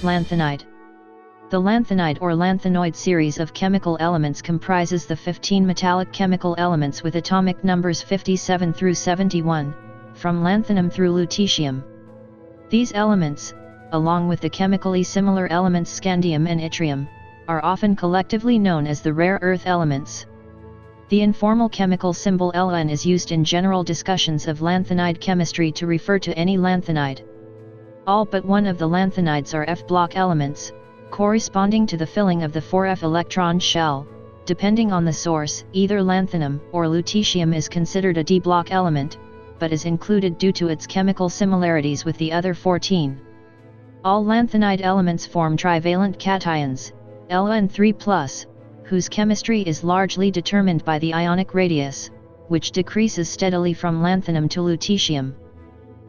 Lanthanide. The lanthanide or lanthanoid series of chemical elements comprises the 15 metallic chemical elements with atomic numbers 57 through 71, from lanthanum through lutetium. These elements, along with the chemically similar elements scandium and yttrium, are often collectively known as the rare earth elements. The informal chemical symbol Ln is used in general discussions of lanthanide chemistry to refer to any lanthanide. All but one of the lanthanides are F-block elements, corresponding to the filling of the 4F electron shell. Depending on the source, either lanthanum or lutetium is considered a D-block element, but is included due to its chemical similarities with the other 14. All lanthanide elements form trivalent cations, Ln3+, whose chemistry is largely determined by the ionic radius, which decreases steadily from lanthanum to lutetium.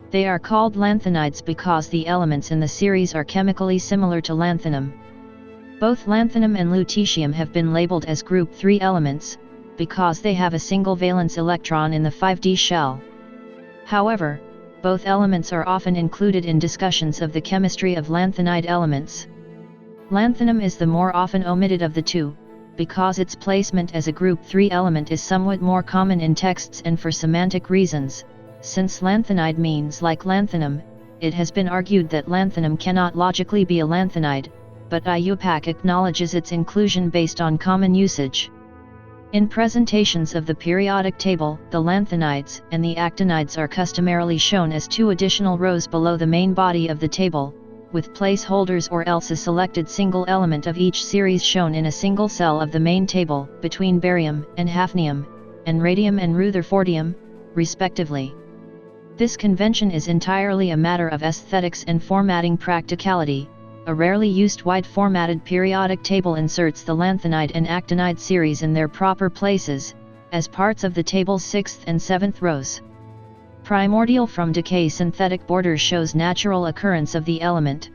They are called lanthanides because the elements in the series are chemically similar to lanthanum. Both lanthanum and lutetium have been labeled as group 3 elements, because they have a single valence electron in the 5d shell. However, both elements are often included in discussions of the chemistry of lanthanide elements. Lanthanum is the more often omitted of the two, because its placement as a group 3 element is somewhat more common in texts and for semantic reasons. Since lanthanide means like lanthanum, it has been argued that lanthanum cannot logically be a lanthanide, but IUPAC acknowledges its inclusion based on common usage. In presentations of the periodic table, the lanthanides and the actinides are customarily shown as 2 additional rows below the main body of the table, with placeholders or else a selected single element of each series shown in a single cell of the main table, between barium and hafnium, and radium and rutherfordium, respectively. This convention is entirely a matter of aesthetics and formatting practicality. A rarely used wide-formatted periodic table inserts the lanthanide and actinide series in their proper places, as parts of the table's 6th and 7th rows. Primordial from decay synthetic borders shows natural occurrence of the element.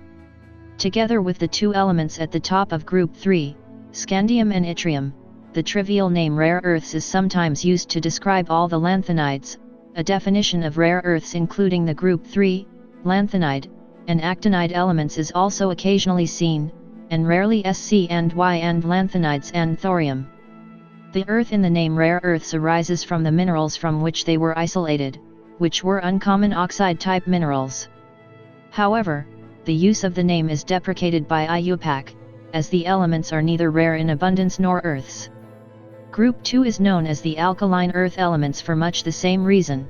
Together with the 2 elements at the top of group 3, scandium and yttrium, the trivial name rare earths is sometimes used to describe all the lanthanides. A definition of rare earths including the group 3, lanthanide, and actinide elements is also occasionally seen, and rarely Sc and Y and lanthanides and thorium. The earth in the name rare earths arises from the minerals from which they were isolated, which were uncommon oxide-type minerals. However, the use of the name is deprecated by IUPAC, as the elements are neither rare in abundance nor earths. Group 2 is known as the alkaline earth elements for much the same reason.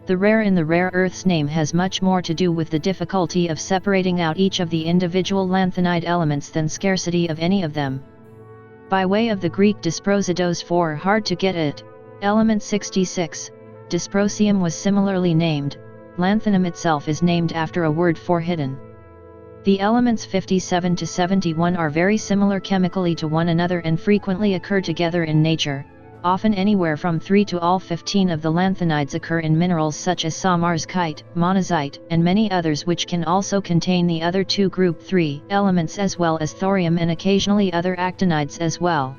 The rare in the rare earths name has much more to do with the difficulty of separating out each of the individual lanthanide elements than scarcity of any of them. By way of the Greek dysprosidos for hard to get at, element 66, Dysprosium was similarly named. Lanthanum itself is named after a word for hidden. The elements 57 to 71 are very similar chemically to one another and frequently occur together in nature. Often anywhere from 3 to all 15 of the lanthanides occur in minerals such as samarzkite, monazite, and many others which can also contain the other 2 group 3 elements as well as thorium and occasionally other actinides as well.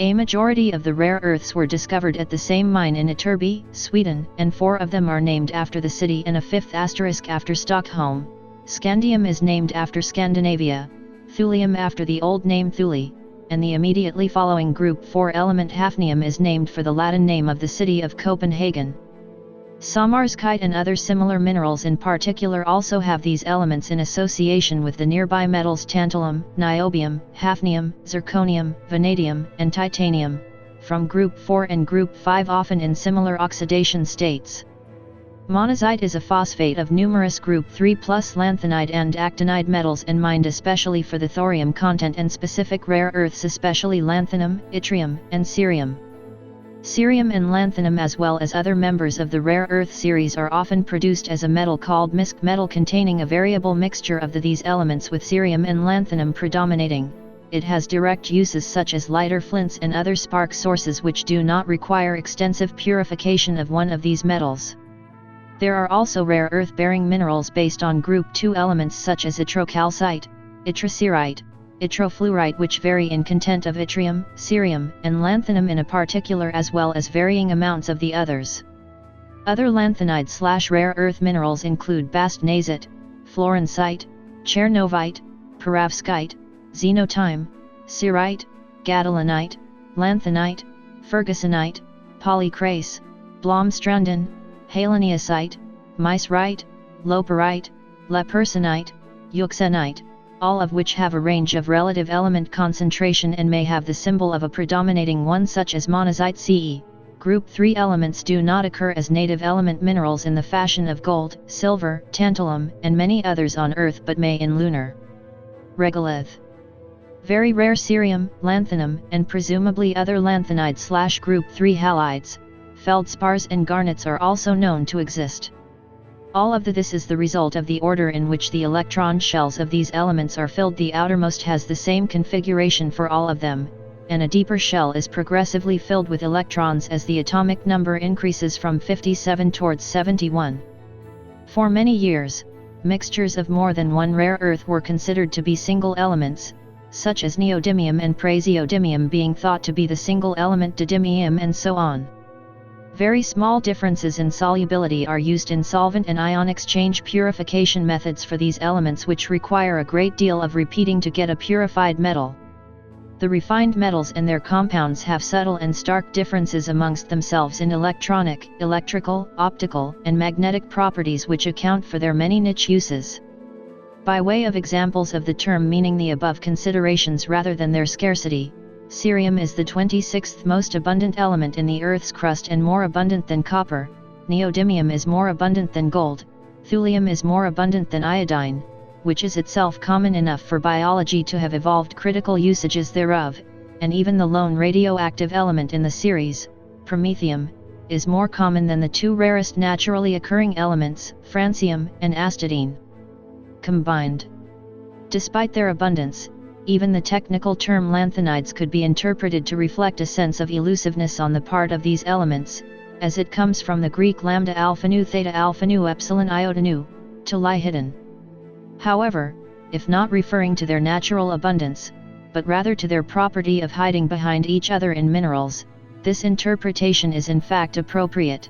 A majority of the rare earths were discovered at the same mine in Ytterby, Sweden, and 4 of them are named after the city and a 5th asterisk after Stockholm. Scandium is named after Scandinavia, thulium after the old name Thule, and the immediately following group 4 element hafnium is named for the Latin name of the city of Copenhagen. Samarzkite and other similar minerals in particular also have these elements in association with the nearby metals tantalum, niobium, hafnium, zirconium, vanadium, and titanium, from group 4 and group 5 often in similar oxidation states. Monocyte is a phosphate of numerous group 3+ lanthanide and actinide metals and mined especially for the thorium content and specific rare earths especially lanthanum, yttrium, and cerium. Cerium and lanthanum as well as other members of the rare earth series are often produced as a metal called misc metal containing a variable mixture of these elements with cerium and lanthanum predominating. It has direct uses such as lighter flints and other spark sources which do not require extensive purification of one of these metals. There are also rare earth-bearing minerals based on group 2 elements such as yttrocalcite, yttrocerite, yttrofluorite which vary in content of yttrium, cerium, and lanthanum in a particular as well as varying amounts of the others. Other lanthanide/rare earth minerals include bastnasite, florencite, chernovite, perovskite, xenotime, cerite, gadoliniite, lanthanite, fergusonite, polycrase, blomstranden, haloniacite, mycerite, loperite, lepersonite, euxenite, all of which have a range of relative element concentration and may have the symbol of a predominating one, such as monazite. CE. Group 3 elements do not occur as native element minerals in the fashion of gold, silver, tantalum, and many others on Earth, but may in lunar regolith. Very rare cerium, lanthanum, and presumably other lanthanides / group 3 halides, feldspars and garnets are also known to exist. All of this is the result of the order in which the electron shells of these elements are filled. The outermost has the same configuration for all of them, and a deeper shell is progressively filled with electrons as the atomic number increases from 57 towards 71. For many years, mixtures of more than one rare earth were considered to be single elements, such as neodymium and praseodymium being thought to be the single element didymium, and so on. Very small differences in solubility are used in solvent and ion exchange purification methods for these elements, which require a great deal of repeating to get a purified metal. The refined metals and their compounds have subtle and stark differences amongst themselves in electronic, electrical, optical, and magnetic properties, which account for their many niche uses. By way of examples of the term meaning the above considerations rather than their scarcity, cerium is the 26th most abundant element in the Earth's crust and more abundant than copper, neodymium is more abundant than gold, thulium is more abundant than iodine, which is itself common enough for biology to have evolved critical usages thereof, and even the lone radioactive element in the series, promethium, is more common than the two rarest naturally occurring elements, francium and astatine, combined. Despite their abundance, even the technical term lanthanides could be interpreted to reflect a sense of elusiveness on the part of these elements, as it comes from the Greek lambda alpha nu theta alpha nu epsilon iota nu, to lie hidden. However, if not referring to their natural abundance, but rather to their property of hiding behind each other in minerals, this interpretation is in fact appropriate.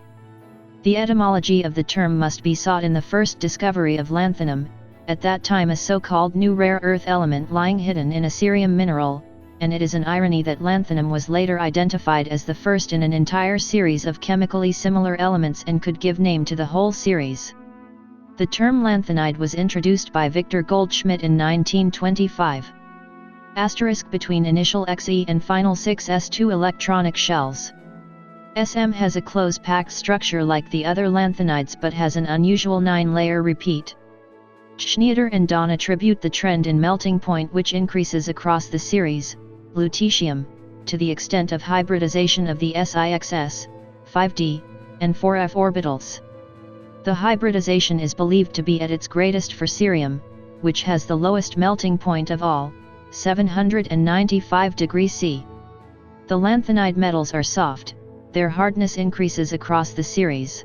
The etymology of the term must be sought in the first discovery of lanthanum, at that time a so-called new rare earth element lying hidden in a cerium mineral, and it is an irony that lanthanum was later identified as the first in an entire series of chemically similar elements and could give name to the whole series. The term lanthanide was introduced by Victor Goldschmidt in 1925. Asterisk between initial Xe and final 6s2 electronic shells. Sm has a close-packed structure like the other lanthanides but has an unusual 9-layer repeat. Schneider and Don attribute the trend in melting point, which increases across the series, lutetium, to the extent of hybridization of the SiXs, 5d, and 4f orbitals. The hybridization is believed to be at its greatest for cerium, which has the lowest melting point of all, 795 degrees C. The lanthanide metals are soft, their hardness increases across the series.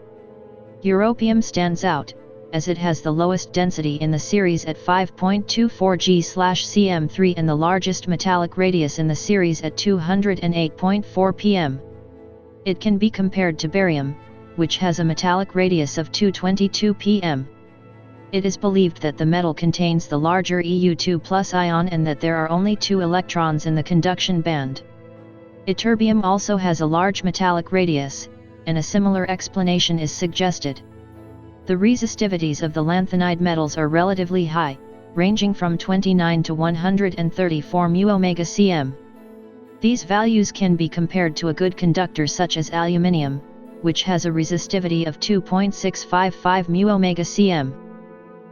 Europium stands out, as it has the lowest density in the series at 5.24 G/cm3 and the largest metallic radius in the series at 208.4 pm. It can be compared to barium, which has a metallic radius of 222 pm. It is believed that the metal contains the larger Eu2+ ion and that there are only 2 electrons in the conduction band. Ytterbium also has a large metallic radius, and a similar explanation is suggested. The resistivities of the lanthanide metals are relatively high, ranging from 29 to 134 μ-cm. These values can be compared to a good conductor such as aluminium, which has a resistivity of 2.655 μ-cm.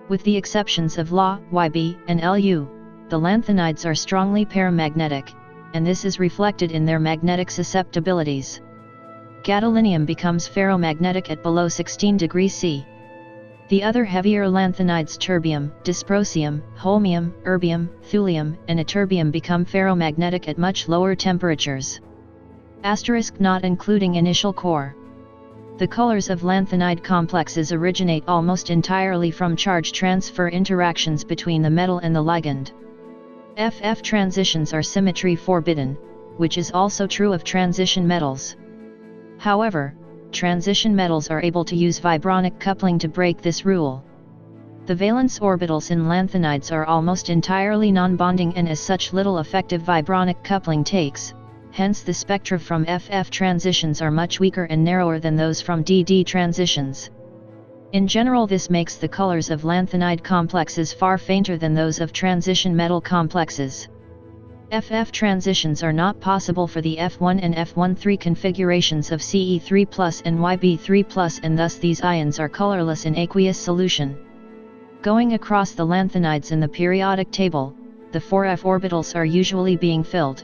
With the exceptions of La, Yb, and Lu, the lanthanides are strongly paramagnetic, and this is reflected in their magnetic susceptibilities. Gadolinium becomes ferromagnetic at below 16 degrees C. The other heavier lanthanides, terbium, dysprosium, holmium, erbium, thulium, and ytterbium, become ferromagnetic at much lower temperatures. Asterisk not including initial core. The colors of lanthanide complexes originate almost entirely from charge transfer interactions between the metal and the ligand. FF transitions are symmetry forbidden, which is also true of transition metals. However, transition metals are able to use vibronic coupling to break this rule. The valence orbitals in lanthanides are almost entirely non-bonding and as such little effective vibronic coupling takes, hence the spectra from FF transitions are much weaker and narrower than those from DD transitions. In general, this makes the colors of lanthanide complexes far fainter than those of transition metal complexes. FF transitions are not possible for the F1 and F13 configurations of Ce3+ and Yb3+, and thus these ions are colorless in aqueous solution. Going across the lanthanides in the periodic table, the 4f orbitals are usually being filled.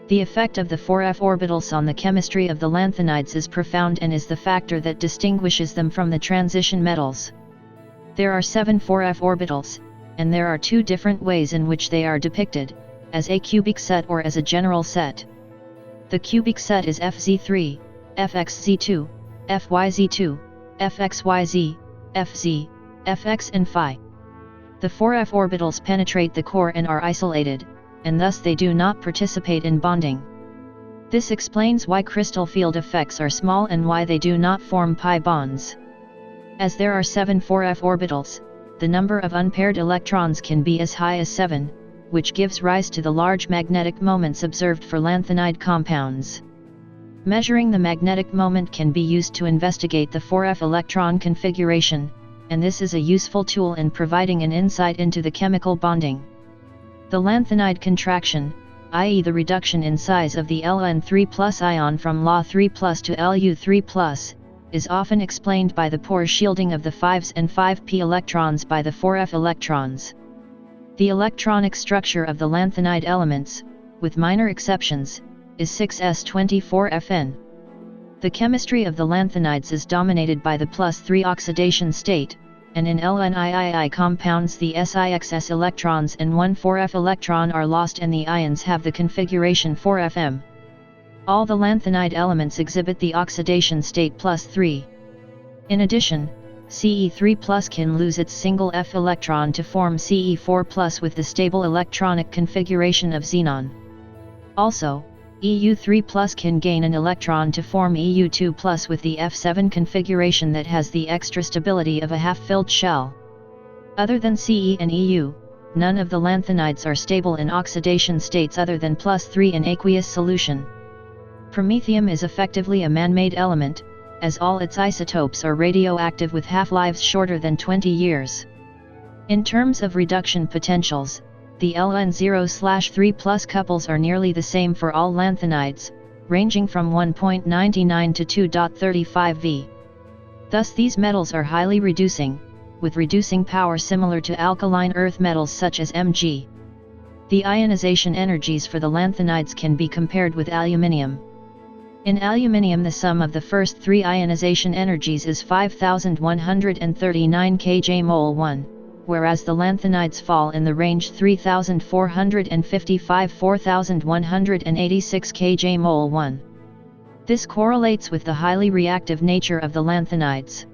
The effect of the 4f orbitals on the chemistry of the lanthanides is profound and is the factor that distinguishes them from the transition metals. There are 7 4f orbitals, and there are 2 different ways in which they are depicted, as a cubic set or as a general set. The cubic set is FZ3, FXZ2, FYZ2, FXYZ, FZ, Fx and Phi. The 4f orbitals penetrate the core and are isolated, and thus they do not participate in bonding. This explains why crystal field effects are small and why they do not form pi bonds. As there are 7 4f orbitals, the number of unpaired electrons can be as high as 7, which gives rise to the large magnetic moments observed for lanthanide compounds. Measuring the magnetic moment can be used to investigate the 4f electron configuration, and this is a useful tool in providing an insight into the chemical bonding. The lanthanide contraction, i.e. the reduction in size of the Ln3+ ion from La3+ to Lu3+, is often explained by the pore shielding of the 5s and 5p electrons by the 4f electrons. The electronic structure of the lanthanide elements, with minor exceptions, is 6s24Fn. The chemistry of the lanthanides is dominated by the +3 oxidation state, and in LNIII compounds the SiXs electrons and 1 4f electron are lost and the ions have the configuration 4Fm. All the lanthanide elements exhibit the oxidation state +3. In addition, Ce3+ can lose its single F electron to form Ce4+ with the stable electronic configuration of xenon. Also, Eu3+ can gain an electron to form Eu2+ with the F7 configuration that has the extra stability of a half-filled shell. Other than Ce and Eu, none of the lanthanides are stable in oxidation states other than +3 in aqueous solution. Promethium is effectively a man-made element, as all its isotopes are radioactive with half-lives shorter than 20 years. In terms of reduction potentials, the Ln0/3+ couples are nearly the same for all lanthanides, ranging from 1.99 to 2.35 V. Thus these metals are highly reducing, with reducing power similar to alkaline earth metals such as Mg. The ionization energies for the lanthanides can be compared with aluminium. In aluminium, the sum of the first 3 ionization energies is 5139 kJ/mol1, whereas the lanthanides fall in the range 3456 kJ/mol1. This correlates with the highly reactive nature of the lanthanides.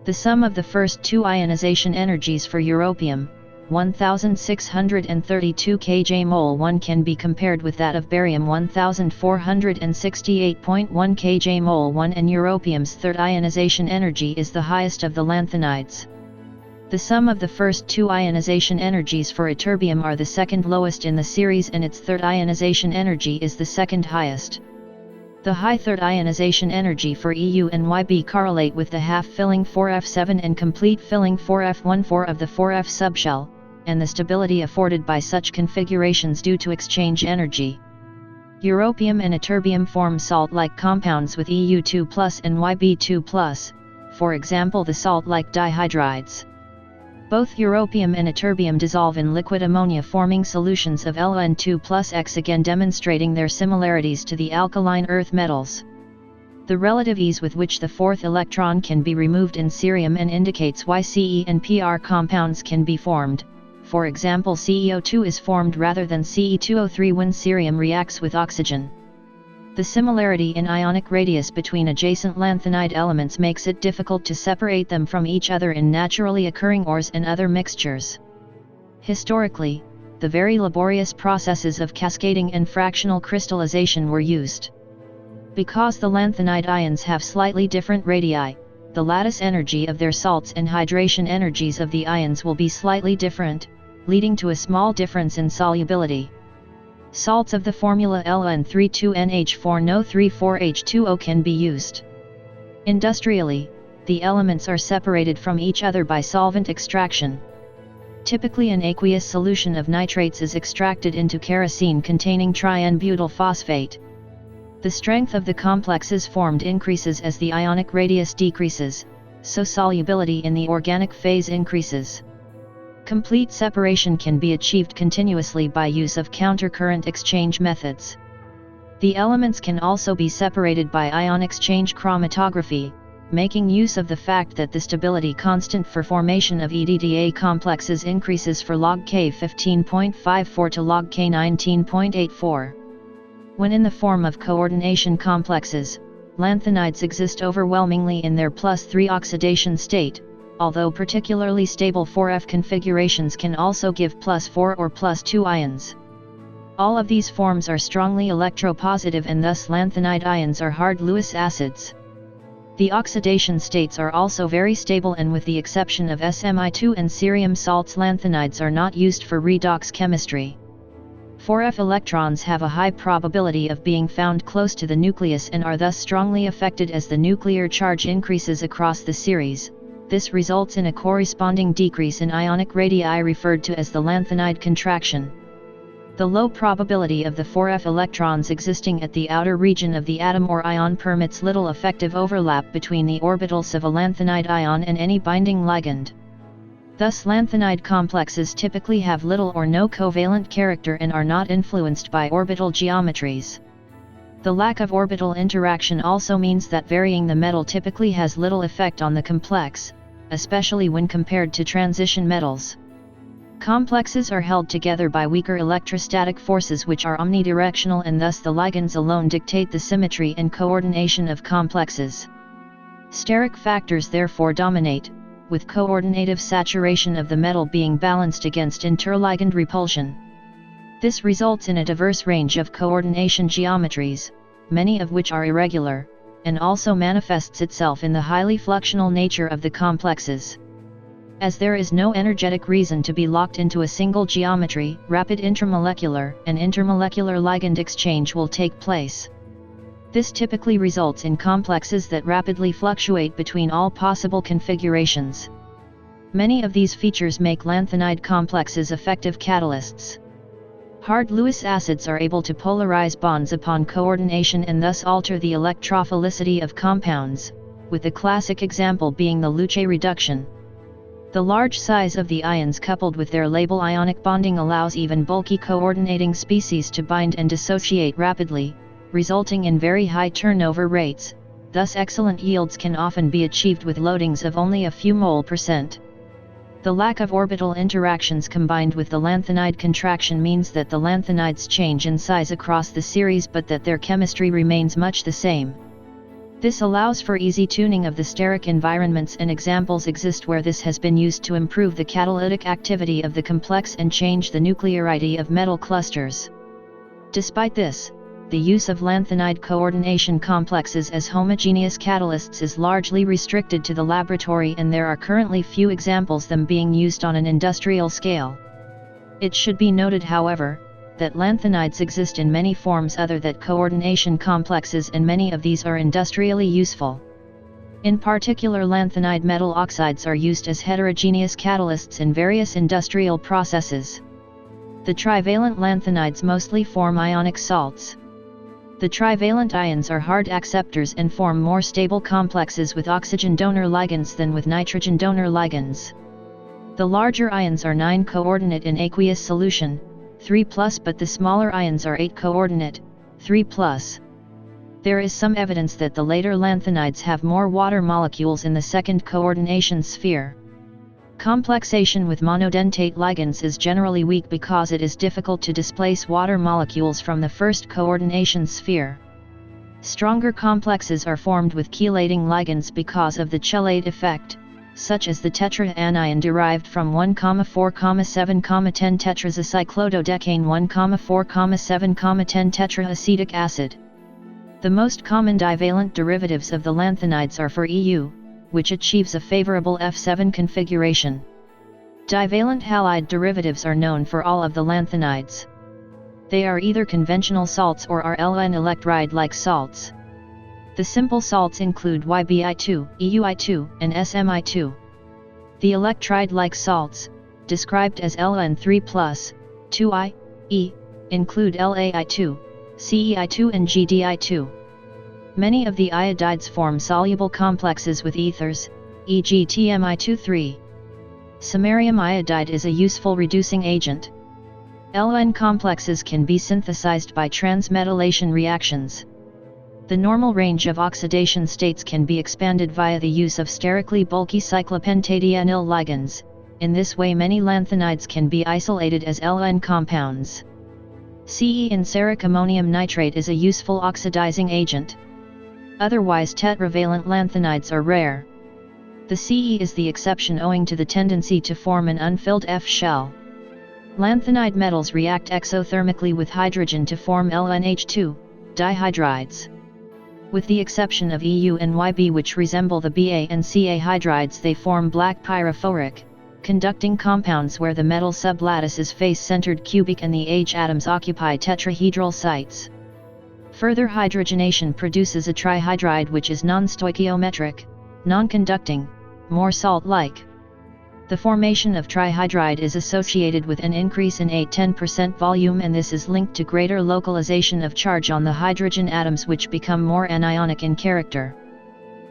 The sum of the first 2 ionization energies for europium, 1632 kJ/mol1, can be compared with that of barium, 1468.1 kJ/mol1, and europium's third ionization energy is the highest of the lanthanides. The sum of the first 2 ionization energies for ytterbium are the second lowest in the series, and its third ionization energy is the second highest. The high third ionization energy for Eu and Yb correlate with the half-filling 4f7 and complete filling 4f14 of the 4f subshell, and the stability afforded by such configurations due to exchange energy. Europium and ytterbium form salt-like compounds with Eu2+ and Yb2+, for example the salt-like dihydrides. Both europium and ytterbium dissolve in liquid ammonia, forming solutions of Ln2+X, again demonstrating their similarities to the alkaline earth metals. The relative ease with which the fourth electron can be removed in cerium and indicates why Ce and Pr compounds can be formed. For example, CEO2 is formed rather than Ce2O3 when cerium reacts with oxygen. The similarity in ionic radius between adjacent lanthanide elements makes it difficult to separate them from each other in naturally occurring ores and other mixtures. Historically, the very laborious processes of cascading and fractional crystallization were used. Because the lanthanide ions have slightly different radii, the lattice energy of their salts and hydration energies of the ions will be slightly different, leading to a small difference in solubility. Salts of the formula Ln32NH4NO34H2O can be used. Industrially, the elements are separated from each other by solvent extraction. Typically an aqueous solution of nitrates is extracted into kerosene containing tri-N-butyl phosphate. The strength of the complexes formed increases as the ionic radius decreases, so solubility in the organic phase increases. Complete separation can be achieved continuously by use of countercurrent exchange methods. The elements can also be separated by ion exchange chromatography, making use of the fact that the stability constant for formation of EDTA complexes increases for log K 15.54 to log K 19.84. When in the form of coordination complexes, lanthanides exist overwhelmingly in their +3 oxidation state, although particularly stable 4F configurations can also give +4 or +2 ions. All of these forms are strongly electropositive and thus lanthanide ions are hard Lewis acids. The oxidation states are also very stable, and with the exception of SMI2 and cerium salts, lanthanides are not used for redox chemistry. 4F electrons have a high probability of being found close to the nucleus and are thus strongly affected as the nuclear charge increases across the series. This results in a corresponding decrease in ionic radii referred to as the Lanthanide contraction. The low probability of the 4F electrons existing at the outer region of the atom or ion permits little effective overlap between the orbitals of a lanthanide ion and any binding ligand. Thus lanthanide complexes typically have little or no covalent character and are not influenced by orbital geometries. The lack of orbital interaction also means that varying the metal typically has little effect on the complex, especially when compared to transition metals. Complexes are held together by weaker electrostatic forces which are omnidirectional, and thus the ligands alone dictate the symmetry and coordination of complexes. Steric factors therefore dominate, with coordinative saturation of the metal being balanced against interligand repulsion. This results in a diverse range of coordination geometries, many of which are irregular, and also manifests itself in the highly fluxional nature of the complexes. As there is no energetic reason to be locked into a single geometry, rapid intramolecular and intermolecular ligand exchange will take place. This typically results in complexes that rapidly fluctuate between all possible configurations. Many of these features make lanthanide complexes effective catalysts. Hard Lewis acids are able to polarize bonds upon coordination and thus alter the electrophilicity of compounds, with the classic example being the Luche reduction. The large size of the ions coupled with their labile ionic bonding allows even bulky coordinating species to bind and dissociate rapidly, resulting in very high turnover rates. Thus excellent yields can often be achieved with loadings of only a few mole%. The lack of orbital interactions combined with the lanthanide contraction means that the lanthanides change in size across the series but that their chemistry remains much the same. This allows for easy tuning of the steric environments, and examples exist where this has been used to improve the catalytic activity of the complex and change the nuclearity of metal clusters. Despite this, the use of lanthanide coordination complexes as homogeneous catalysts is largely restricted to the laboratory, and there are currently few examples of them being used on an industrial scale. It should be noted, however, that lanthanides exist in many forms other than coordination complexes, and many of these are industrially useful. In particular, lanthanide metal oxides are used as heterogeneous catalysts in various industrial processes. The trivalent lanthanides mostly form ionic salts. The trivalent ions are hard acceptors and form more stable complexes with oxygen donor ligands than with nitrogen donor ligands. The larger ions are 9-coordinate in aqueous solution, 3+, but the smaller ions are 8-coordinate, 3+. There is some evidence that the later lanthanides have more water molecules in the second coordination sphere. Complexation with monodentate ligands is generally weak because it is difficult to displace water molecules from the first coordination sphere. Stronger complexes are formed with chelating ligands because of the chelate effect, such as the tetraanion derived from 1,4,7,10 tetrazocyclododecane 1,4,7,10 tetraacetic acid. The most common divalent derivatives of the lanthanides are for EU, which achieves a favorable F7 configuration. Divalent halide derivatives are known for all of the lanthanides. They are either conventional salts or are ʻlænθənaɪd-like salts. The simple salts include YbI2, EuI2, and SmI2. The electride-like salts, described as Ln3+, 2I, E, include LaI2, CeI2 and GdI2. Many of the iodides form soluble complexes with ethers, e.g. TMI23. Samarium iodide is a useful reducing agent. Ln complexes can be synthesized by transmetallation reactions. The normal range of oxidation states can be expanded via the use of sterically bulky cyclopentadienyl ligands. In this way many lanthanides can be isolated as Ln compounds. Ce in ceric ammonium nitrate is a useful oxidizing agent. Otherwise tetravalent lanthanides are rare. The Ce is the exception owing to the tendency to form an unfilled F shell. Lanthanide metals react exothermically with hydrogen to form LNH2, dihydrides. With the exception of Eu and Yb which resemble the Ba and Ca hydrides, they form black pyrophoric, conducting compounds where the metal sublattice is face-centered cubic and the H atoms occupy tetrahedral sites. Further hydrogenation produces a trihydride which is non-stoichiometric, non-conducting, more salt-like. The formation of trihydride is associated with an increase in 8–10% volume, and this is linked to greater localization of charge on the hydrogen atoms which become more anionic in character.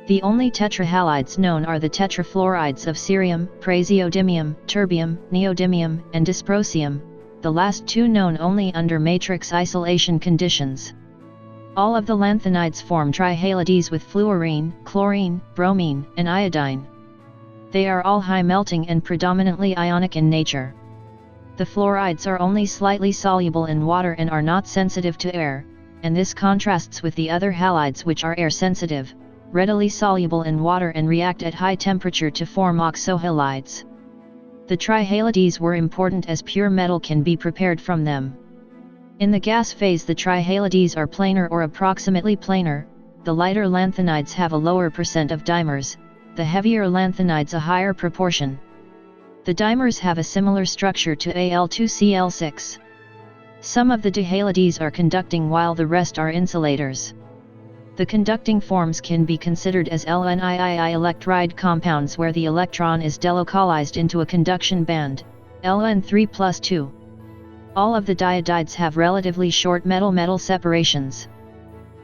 The only tetrahalides known are the tetrafluorides of cerium, praseodymium, terbium, neodymium, and dysprosium, the last two known only under matrix isolation conditions. All of the lanthanides form trihalides with fluorine, chlorine, bromine, and iodine. They are all high melting and predominantly ionic in nature. The fluorides are only slightly soluble in water and are not sensitive to air, and this contrasts with the other halides which are air sensitive, readily soluble in water and react at high temperature to form oxohalides. The trihalides were important as pure metal can be prepared from them. In the gas phase the trihalides are planar or approximately planar. The lighter lanthanides have a lower percent of dimers, the heavier lanthanides a higher proportion. The dimers have a similar structure to Al2Cl6. Some of the dihalides are conducting while the rest are insulators. The conducting forms can be considered as LNIII electride compounds where the electron is delocalized into a conduction band, Ln3+2. All of the diodides have relatively short metal-metal separations.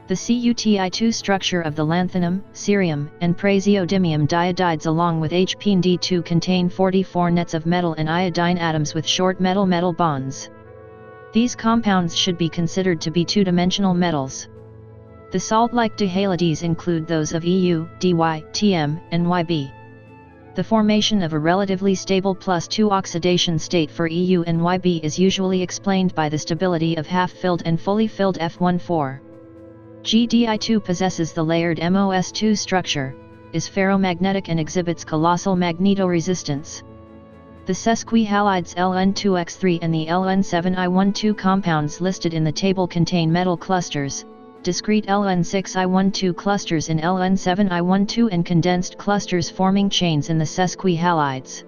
The CuTi2 structure of the lanthanum, cerium, and praseodymium diodides along with HpNd2 contain 44 nets of metal and iodine atoms with short metal-metal bonds. These compounds should be considered to be two-dimensional metals. The salt-like dihalides include those of Eu, Dy, Tm, and Yb. The formation of a relatively stable +2 oxidation state for Eu and Yb is usually explained by the stability of half-filled and fully filled F14. GdI2 possesses the layered MOS2 structure, is ferromagnetic and exhibits colossal magnetoresistance. The Sesqui halides Ln2x3 and the Ln7I12 compounds listed in the table contain metal clusters, discrete Ln6I12 clusters in Ln7I12 and condensed clusters forming chains in the Sesqui halides.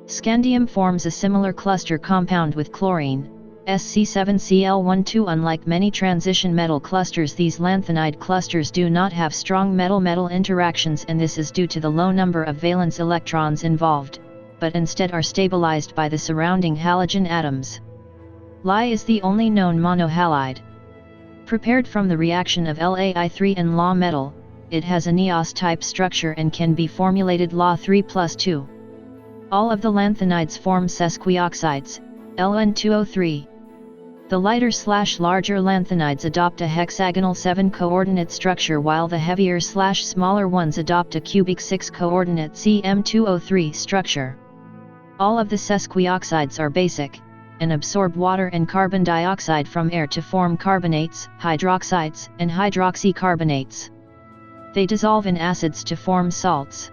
Scandium forms a similar cluster compound with chlorine, Sc7Cl12. Unlike many transition metal clusters, these lanthanide clusters do not have strong metal-metal interactions, and this is due to the low number of valence electrons involved, but instead are stabilized by the surrounding halogen atoms. Li is the only known monohalide. Prepared from the reaction of LaI3 and La metal, it has a Neos-type structure and can be formulated La3+2. All of the lanthanides form Sesqui Oxides, Ln2O3. The lighter/larger lanthanides adopt a hexagonal 7-coordinate structure while the heavier/smaller ones adopt a cubic 6-coordinate Cm2O3 structure. All of the Sesqui Oxides are basic, and absorb water and carbon dioxide from air to form carbonates, hydroxides, and hydroxycarbonates. They dissolve in acids to form salts.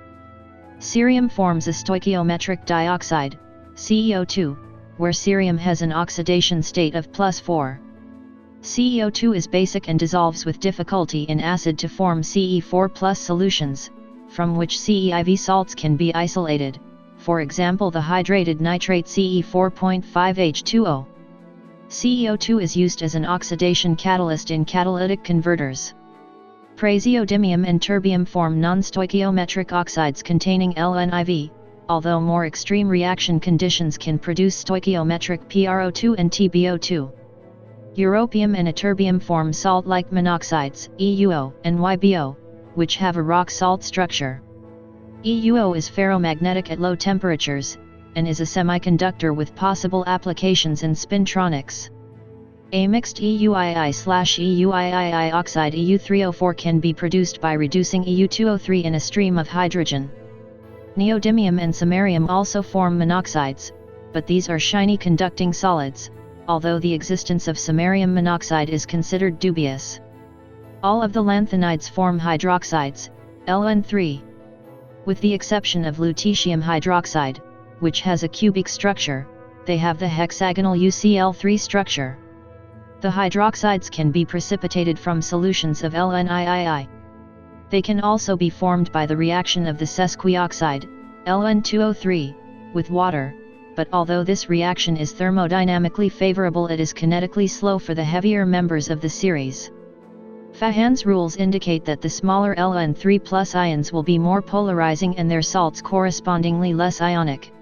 Cerium forms a stoichiometric dioxide, CEO2, where cerium has an oxidation state of +4. CEO2 is basic and dissolves with difficulty in acid to form Ce4+ solutions, from which CeIV salts can be isolated, for example the hydrated nitrate Ce4.5H2O. CEO2 is used as an oxidation catalyst in catalytic converters. Praseodymium and terbium form non-stoichiometric oxides containing LNIV, although more extreme reaction conditions can produce stoichiometric PrO2 and TbO2. Europium and ytterbium form salt-like monoxides, EUO and YBO, which have a rock salt structure. EUO is ferromagnetic at low temperatures, and is a semiconductor with possible applications in spintronics. A mixed EUII/EUIII oxide EU304 can be produced by reducing EU203 in a stream of hydrogen. Neodymium and samarium also form monoxides, but these are shiny conducting solids, although the existence of samarium monoxide is considered dubious. All of the lanthanides form hydroxides, Ln3. With the exception of lutetium hydroxide, which has a cubic structure, they have the hexagonal UCl3 structure. The hydroxides can be precipitated from solutions of LnIII. They can also be formed by the reaction of the Sesqui oxide, Ln2O3, with water, but although this reaction is thermodynamically favorable, it is kinetically slow for the heavier members of the series. Fahan's rules indicate that the smaller Ln3+ ions will be more polarizing and their salts correspondingly less ionic.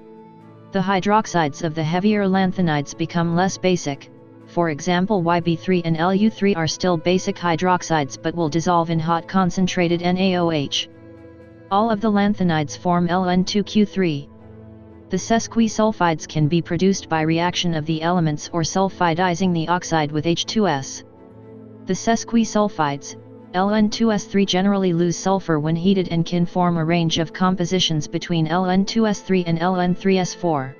The hydroxides of the heavier lanthanides become less basic. For example, YB3 and Lu3 are still basic hydroxides but will dissolve in hot concentrated NaOH. All of the lanthanides form Ln2Q3. The Sesqui sulfides can be produced by reaction of the elements or sulfidizing the oxide with H2S. The Sesqui sulfides, Ln2S3, generally lose sulfur when heated and can form a range of compositions between Ln2S3 and Ln3S4.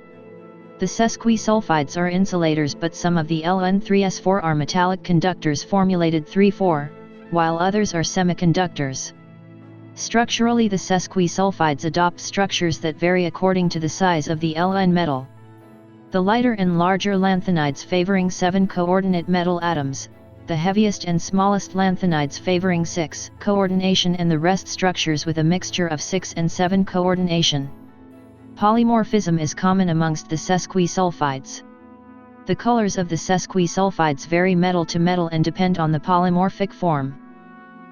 The Sesqui sulfides are insulators, but some of the Ln3S4 are metallic conductors formulated 3,4, while others are semiconductors. Structurally, the Sesqui sulfides adopt structures that vary according to the size of the Ln metal. The lighter and larger lanthanides favoring 7 coordinate metal atoms, the heaviest and smallest lanthanides favoring 6 coordination, and the rest structures with a mixture of 6 and 7 coordination. Polymorphism is common amongst the Sesqui sulfides. The colors of the Sesqui sulfides vary metal to metal and depend on the polymorphic form.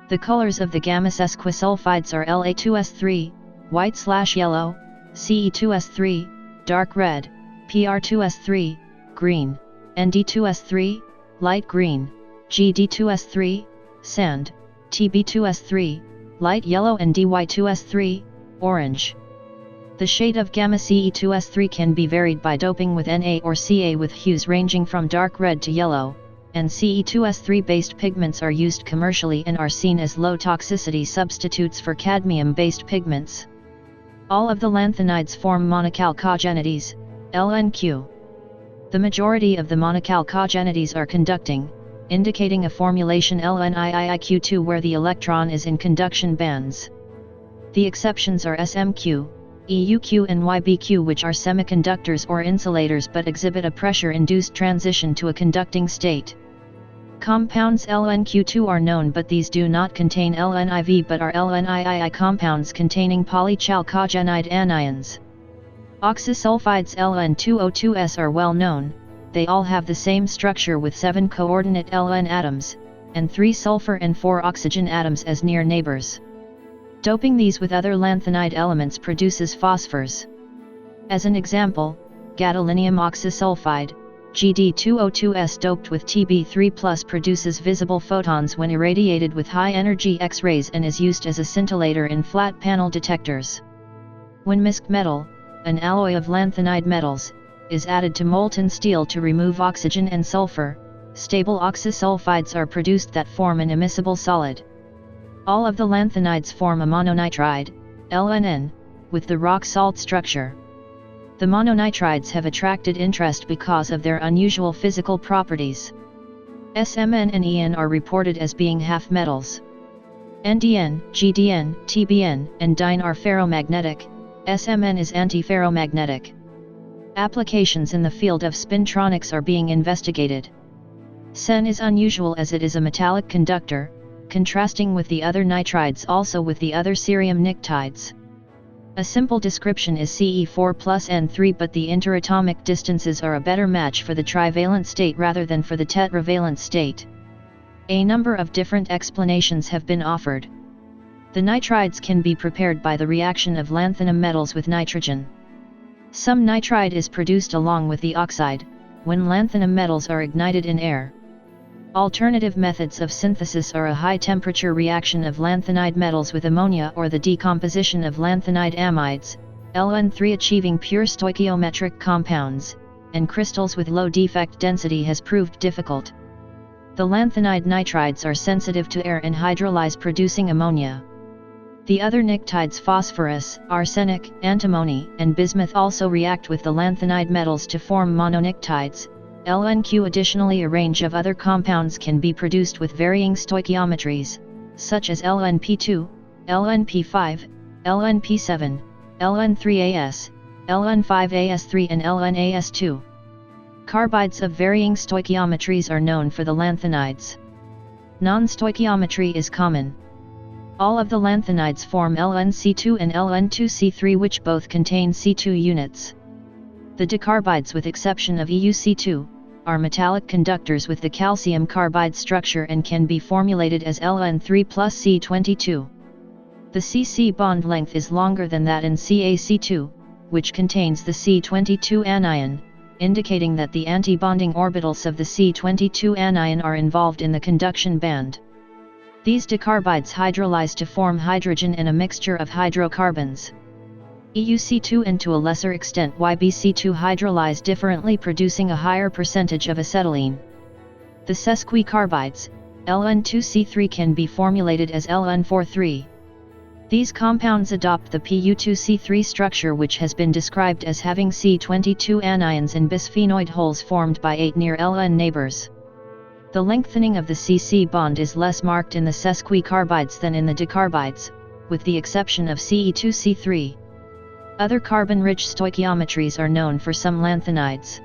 The colors of the gamma sesquisulfides are La2S3, white/yellow, Ce2S3, dark red, Pr2S3, green, Nd2S3, light green, Gd2S3, sand, Tb2S3, light yellow, and Dy2S3, orange. The shade of gamma Ce2S3 can be varied by doping with Na or Ca with hues ranging from dark red to yellow, and Ce2S3 based pigments are used commercially and are seen as low toxicity substitutes for cadmium based pigments. All of the lanthanides form monochalcogenides, LnQ. The majority of the monochalcogenides are conducting, indicating a formulation LnIIIQ2 where the electron is in conduction bands. The exceptions are SMQ, EUQ and YBQ, which are semiconductors or insulators but exhibit a pressure-induced transition to a conducting state. Compounds LnQ2 are known, but these do not contain LnIV but are LnIII compounds containing polychalcogenide anions. Oxysulfides Ln2O2s are well known. They all have the same structure with 7 coordinate Ln atoms, and 3 sulfur and 4 oxygen atoms as near neighbors. Doping these with other lanthanide elements produces phosphors. As an example, gadolinium oxysulfide, Gd2O2s doped with Tb3+ produces visible photons when irradiated with high-energy X-rays and is used as a scintillator in flat panel detectors. When misc metal, an alloy of lanthanide metals, is added to molten steel to remove oxygen and sulfur, stable oxysulfides are produced that form an immiscible solid. All of the lanthanides form a mononitride, LNN, with the rock salt structure. The mononitrides have attracted interest because of their unusual physical properties. SMN and EN are reported as being half metals. NDN, GDN, TBN, and DIN are ferromagnetic. SMN is antiferromagnetic. Applications in the field of spintronics are being investigated. SEN is unusual as it is a metallic conductor, contrasting with the other nitrides, also with the other cerium pnictides. A simple description is Ce4 plus N3, but the interatomic distances are a better match for the trivalent state rather than for the tetravalent state. A number of different explanations have been offered. The nitrides can be prepared by the reaction of lanthanum metals with nitrogen. Some nitride is produced along with the oxide, when lanthanum metals are ignited in air. Alternative methods of synthesis are a high-temperature reaction of lanthanide metals with ammonia or the decomposition of lanthanide amides, Ln3 achieving pure stoichiometric compounds, and crystals with low defect density has proved difficult. The lanthanide nitrides are sensitive to air and hydrolyze producing ammonia. The other pnictides phosphorus, arsenic, antimony, and bismuth also react with the lanthanide metals to form monopnictides. LNQ. Additionally, a range of other compounds can be produced with varying stoichiometries, such as LNP2, LNP5, LNP7, LN3AS, LN5AS3 and LNAS2. Carbides of varying stoichiometries are known for the lanthanides. Non-stoichiometry is common. All of the lanthanides form LNC2 and LN2C3, which both contain C2 units. The dicarbides, with exception of EuC2, are metallic conductors with the calcium carbide structure and can be formulated as Ln3 plus C22. The CC bond length is longer than that in CaC2, which contains the C22 anion, indicating that the antibonding orbitals of the C22 anion are involved in the conduction band. These dicarbides hydrolyze to form hydrogen and a mixture of hydrocarbons. EuC2 and to a lesser extent YbC2 hydrolyze differently, producing a higher percentage of acetylene. The Sesqui carbides, Ln2C3, can be formulated as Ln43. These compounds adopt the Pu2C3 structure, which has been described as having C22 anions and bisphenoid holes formed by 8 near Ln neighbors. The lengthening of the CC bond is less marked in the Sesqui carbides than in the dicarbides, with the exception of Ce2C3. Other carbon-rich stoichiometries are known for some lanthanides.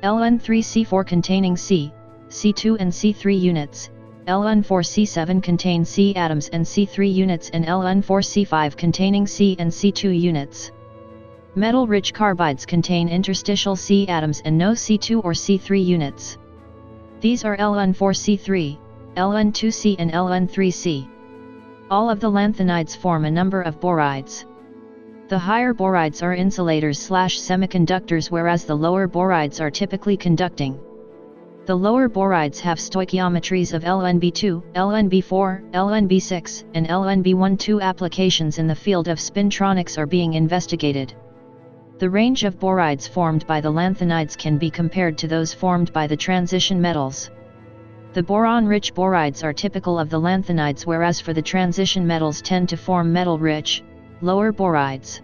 Ln3C4 containing C, C2 and C3 units, Ln4C7 contain C atoms and C3 units, and Ln4C5 containing C and C2 units. Metal-rich carbides contain interstitial C atoms and no C2 or C3 units. These are Ln4C3, Ln2C and Ln3C. All of the lanthanides form a number of borides. The higher borides are insulators/semiconductors, whereas the lower borides are typically conducting. The lower borides have stoichiometries of Lnb2, Lnb4, Lnb6, and Lnb12. Applications in the field of spintronics are being investigated. The range of borides formed by the lanthanides can be compared to those formed by the transition metals. The boron-rich borides are typical of the lanthanides, whereas for the transition metals tend to form metal-rich, lower borides.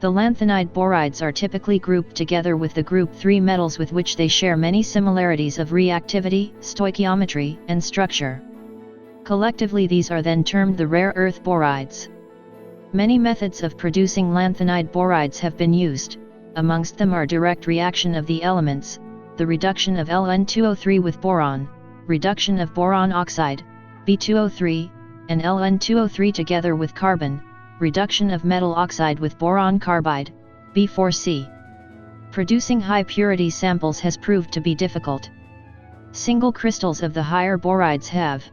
The lanthanide borides are typically grouped together with the group 3 metals, with which they share many similarities of reactivity, stoichiometry, and structure. Collectively, these are then termed the rare earth borides. Many methods of producing lanthanide borides have been used. Amongst them are direct reaction of the elements, the reduction of Ln2O3 with boron, reduction of boron oxide, B2O3, and Ln2O3 together with carbon, reduction of metal oxide with boron carbide, B4C. Producing high-purity samples has proved to be difficult. Single crystals of the higher borides have